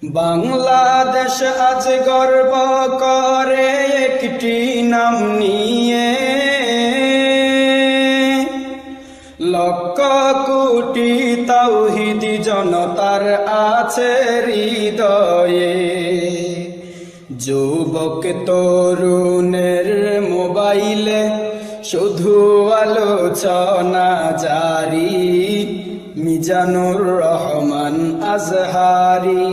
বাংলাদেশ আজ গর্ব করে একটি নাম নিয়ে, লক্ষ কোটি তাওহীদি জনতার আছে হৃদয়ে। যুবক তরুণের মোবাইলে শুধু আলোচনা জারি, মিজানুর রহমান আজহারি।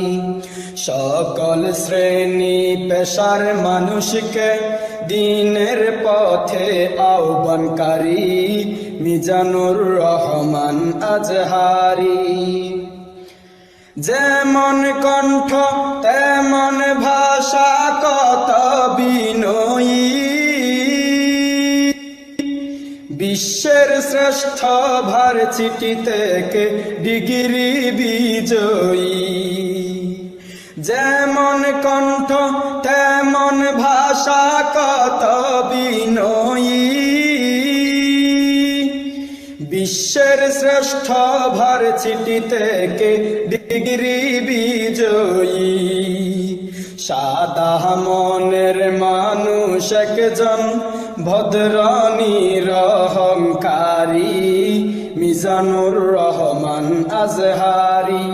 সকল শ্রেণী পেশার মানুষকে দিনের পথে আহ্বানকারী, মিজানুর রহমান আজহারি। যেমন কণ্ঠ তেমন ভাষা, কত বিনয়ী, বিশ্বের শ্রেষ্ঠ ভার্সিটি থেকে ডিগ্রি বিজয়ী। যেমন কণ্ঠ তেমন ভাষা, কত বিনয়ী, বিশ্বের শ্রেষ্ঠ ভার্সিটি থেকে ডিগ্রি বিজয়ী। সাদা মনের মানুষ একজন, ভদ্র নিরহংকারী, মিজানুর রহমান আজহারি।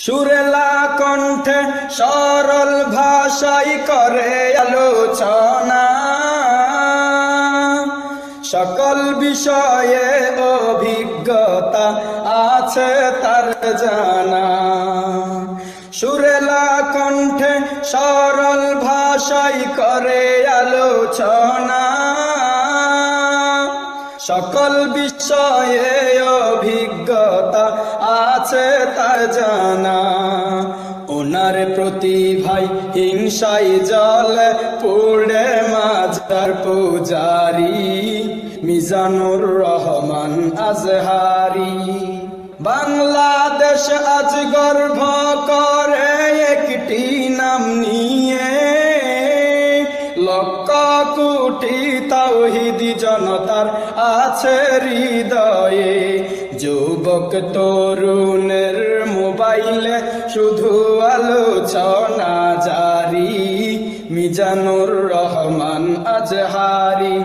সুরেলা কণ্ঠে সরল ভাষায় করে আলোচনা, সকল বিষয়ে অভিজ্ঞতা আছে তার জানা। সুরেলা কণ্ঠে সরল ভাষায় করে আলোচনা, সকল বিষয়ে অভিজ্ঞতা আছে তার জানা। ওনার প্রতিভায় হিংসায় জ্বলে পুড়ে মাজার পূজারি, মিজানুর রহমান আজহারি। বাংলাদেশ আজ গর্ব করে একটি নাম নিয়ে, লক্ষ কোটি তাওহীদি জনতার আছে হৃদয়ে। যুবক তরুণের মোবাইলে শুধু আলোচনা জারি, মিজানুর রহমান আজহারি।